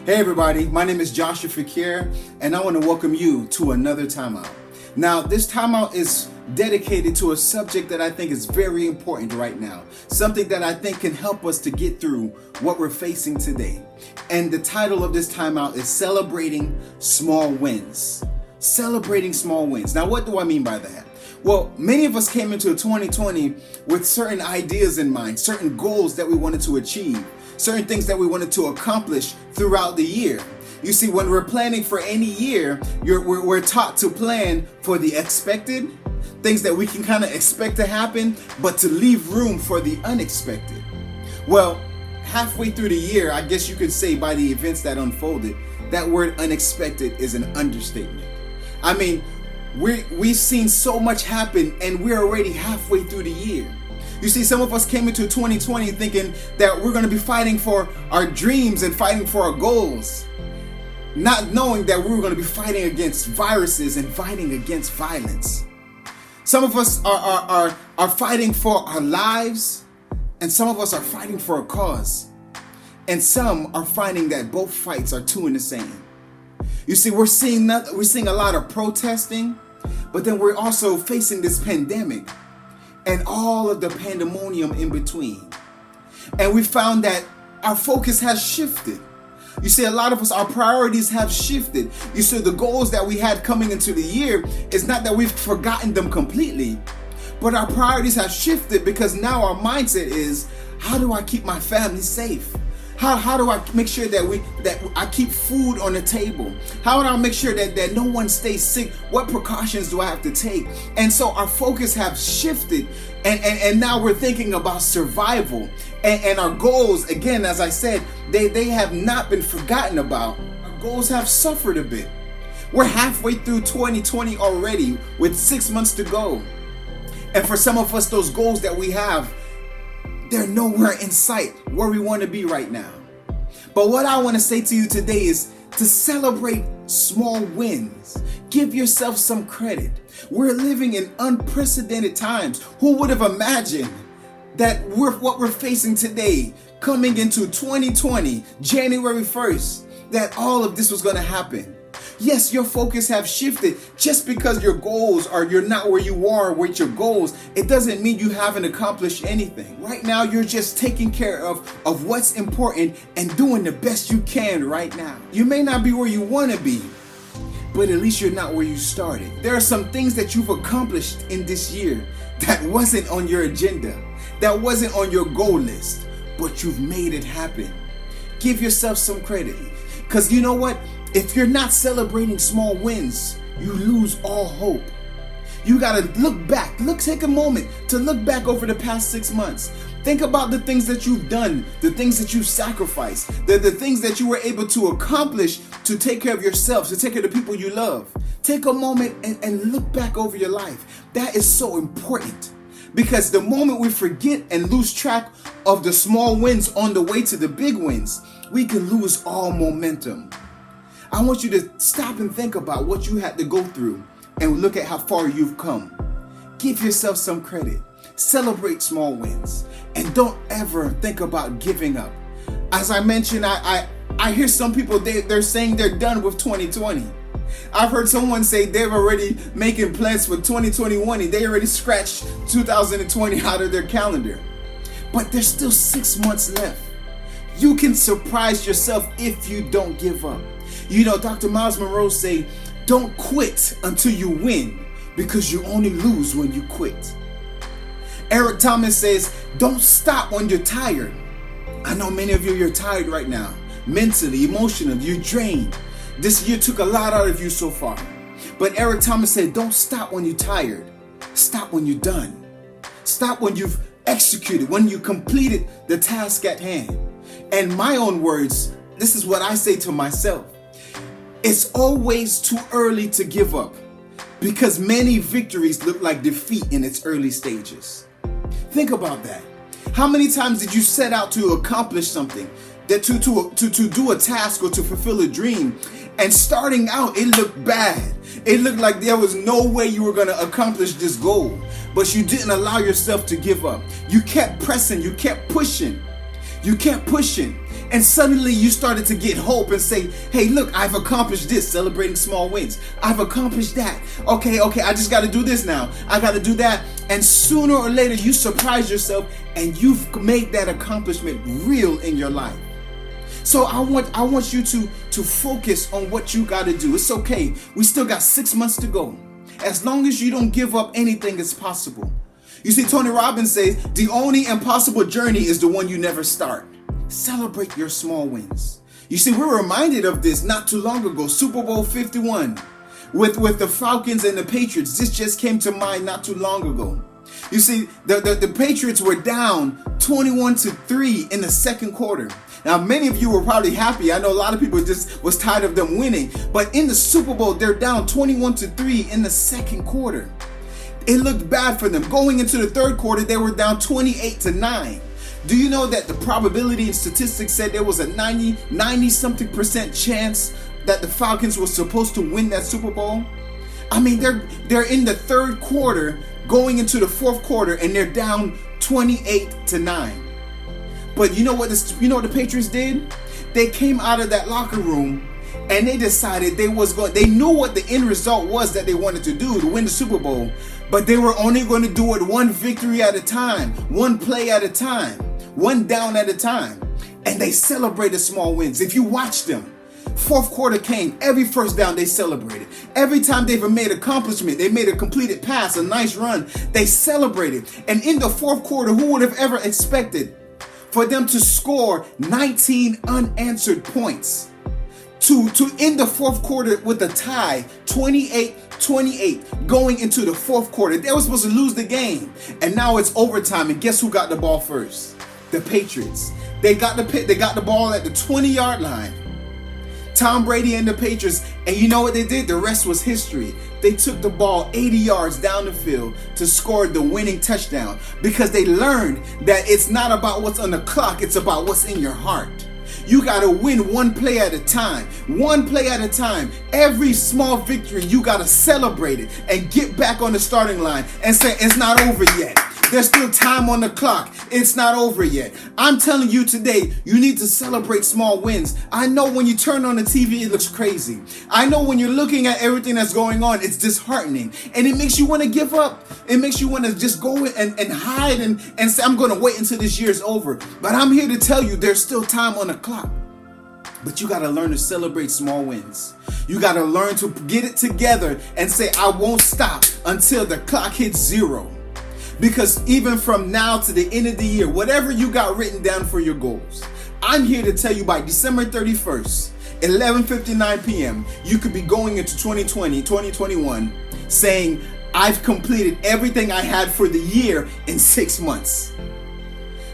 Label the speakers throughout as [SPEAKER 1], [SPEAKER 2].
[SPEAKER 1] Hey everybody, my name is Joshua and Fequiere, and I want to welcome you to another timeout. Now, this timeout is dedicated to a subject that I think is very important right now, something that I think can help us to get through what we're facing today. And the title of this timeout is Celebrating Small Wins. Celebrating small wins. Now, what do I mean by that? Well, many of us came into 2020 with certain ideas in mind, certain goals that we wanted to achieve, certain things that we wanted to accomplish throughout the year. You see, when we're planning for any year, we're taught to plan for the expected, things that we can kind of expect to happen, but to leave room for the unexpected. Well, halfway through the year, I guess you could say by the events that unfolded, that word unexpected is an understatement. I mean, we've seen so much happen and we're already halfway through the year. You see, some of us came into 2020 thinking that we're going to be fighting for our dreams and fighting for our goals, not knowing that we were going to be fighting against viruses and fighting against violence. Some of us are fighting for our lives, and some of us are fighting for a cause. And some are finding that both fights are two in the same. You see, we're seeing a lot of protesting, but then we're also facing this pandemic and all of the pandemonium in between. And we found that our focus has shifted. You see, a lot of us, our priorities have shifted. You see, the goals that we had coming into the year, it's not that we've forgotten them completely, but our priorities have shifted because now our mindset is, how do I keep my family safe? How do I make sure that I keep food on the table? How do I make sure that no one stays sick? What precautions do I have to take? And so our focus have shifted, and now we're thinking about survival. And our goals, again, as I said, they have not been forgotten about. Our goals have suffered a bit. We're halfway through 2020 already with 6 months to go. And for some of us, those goals that we have, they're nowhere in sight where we want to be right now. But what I want to say to you today is to celebrate small wins. Give yourself some credit. We're living in unprecedented times. Who would have imagined that what we're facing today, coming into 2020, January 1st, that all of this was going to happen? Yes, your focus have shifted. Just because your goals are you're not where you are with your goals, it doesn't mean you haven't accomplished anything. Right now, you're just taking care of what's important and doing the best you can right now. You may not be where you want to be, but at least you're not where you started. There are some things that you've accomplished in this year that wasn't on your agenda, that wasn't on your goal list, but you've made it happen. Give yourself some credit, because you know what? If you're not celebrating small wins, you lose all hope. You gotta look back. Take a moment to look back over the past 6 months. Think about the things that you've done, the things that you've sacrificed, the things that you were able to accomplish to take care of yourself, to take care of the people you love. Take a moment and look back over your life. That is so important, because the moment we forget and lose track of the small wins on the way to the big wins, we can lose all momentum. I want you to stop and think about what you had to go through and look at how far you've come. Give yourself some credit. Celebrate small wins. And don't ever think about giving up. As I mentioned, I hear some people, they're saying they're done with 2020. I've heard someone say they're already making plans for 2021 and they already scratched 2020 out of their calendar. But there's still 6 months left. You can surprise yourself if you don't give up. You know, Dr. Miles Monroe say, don't quit until you win, because you only lose when you quit. Eric Thomas says, don't stop when you're tired. I know many of you're tired right now, mentally, emotionally, you're drained. This year took a lot out of you so far. But Eric Thomas said, don't stop when you're tired. Stop when you're done. Stop when you've executed, when you completed the task at hand. And my own words, this is what I say to myself. It's always too early to give up, because many victories look like defeat in its early stages. Think about that. How many times did you set out to accomplish something, that to do a task or to fulfill a dream, and starting out it looked bad. It looked like there was no way you were going to accomplish this goal, but you didn't allow yourself to give up. You kept pressing, you kept pushing. And suddenly you started to get hope and say, hey, look, I've accomplished this, celebrating small wins. I've accomplished that. Okay, I just got to do this now. I got to do that. And sooner or later, you surprise yourself and you've made that accomplishment real in your life. So I want you to focus on what you got to do. It's okay. We still got 6 months to go. As long as you don't give up, anything is possible. You see, Tony Robbins says, the only impossible journey is the one you never start. Celebrate your small wins. You see, we're reminded of this not too long ago, Super Bowl 51, with the Falcons and the Patriots. This just came to mind not too long ago. You see, the Patriots were down 21-3 in the second quarter. Now, many of you were probably happy. I know a lot of people just was tired of them winning. But in the Super Bowl, they're down 21-3 in the second quarter. It looked bad for them. Going into the third quarter, they were down 28-9. Do you know that the probability and statistics said there was a 90-something% chance that the Falcons were supposed to win that Super Bowl? I mean, they're in the third quarter, going into the fourth quarter, and they're down 28-9. But you know what the Patriots did? They came out of that locker room and they decided they knew what the end result was that they wanted to do, to win the Super Bowl, but they were only going to do it one victory at a time, one play at a time, one down at a time. And they celebrated small wins. If you watch them, fourth quarter came, every first down they celebrated. Every time they've made an accomplishment, they made a completed pass, a nice run, they celebrated. And in the fourth quarter, who would have ever expected for them to score 19 unanswered points, to end the fourth quarter with a tie, 28-28, going into the fourth quarter? They were supposed to lose the game, and now it's overtime, and guess who got the ball first? The Patriots. They got the ball at the 20-yard line. Tom Brady and the Patriots, and you know what they did? The rest was history. They took the ball 80 yards down the field to score the winning touchdown, because they learned that it's not about what's on the clock, it's about what's in your heart. You got to win one play at a time. One play at a time. Every small victory, you got to celebrate it and get back on the starting line and say, it's not over yet. There's still time on the clock. It's not over yet. I'm telling you today, you need to celebrate small wins. I know when you turn on the TV, it looks crazy. I know when you're looking at everything that's going on, it's disheartening. And it makes you want to give up. It makes you want to just go and hide and say, I'm going to wait until this year's over. But I'm here to tell you, there's still time on the clock. But you got to learn to celebrate small wins. You got to learn to get it together and say, I won't stop until the clock hits 0. Because even from now to the end of the year, whatever you got written down for your goals, I'm here to tell you by December 31st, 11:59 p.m., you could be going into 2021 saying, I've completed everything I had for the year in 6 months.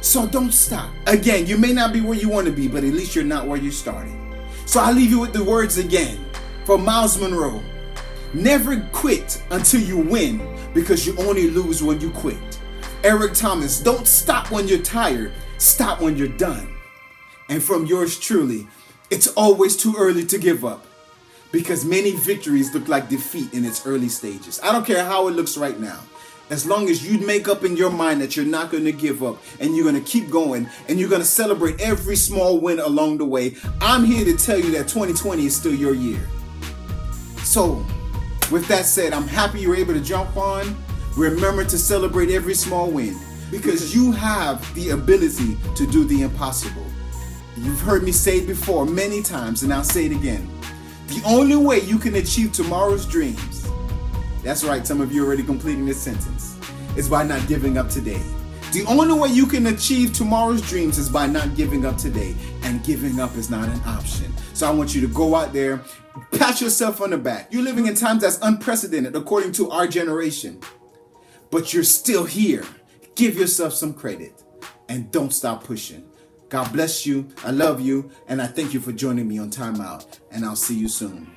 [SPEAKER 1] So don't stop. Again, you may not be where you want to be, but at least you're not where you started. So I leave you with the words again from Miles Monroe. Never quit until you win, because you only lose when you quit. Eric Thomas, don't stop when you're tired, stop when you're done. And from yours truly, it's always too early to give up, because many victories look like defeat in its early stages. I don't care how it looks right now. As long as you make up in your mind that you're not going to give up and you're going to keep going and you're going to celebrate every small win along the way, I'm here to tell you that 2020 is still your year. So, with that said, I'm happy you were able to jump on. Remember to celebrate every small win, because you have the ability to do the impossible. You've heard me say it before many times, and I'll say it again. The only way you can achieve tomorrow's dreams, that's right, some of you are already completing this sentence, is by not giving up today. The only way you can achieve tomorrow's dreams is by not giving up today, and giving up is not an option. So I want you to go out there, pat yourself on the back. You're living in times that's unprecedented according to our generation, but you're still here. Give yourself some credit and don't stop pushing. God bless you. I love you. And I thank you for joining me on Time Out. And I'll see you soon.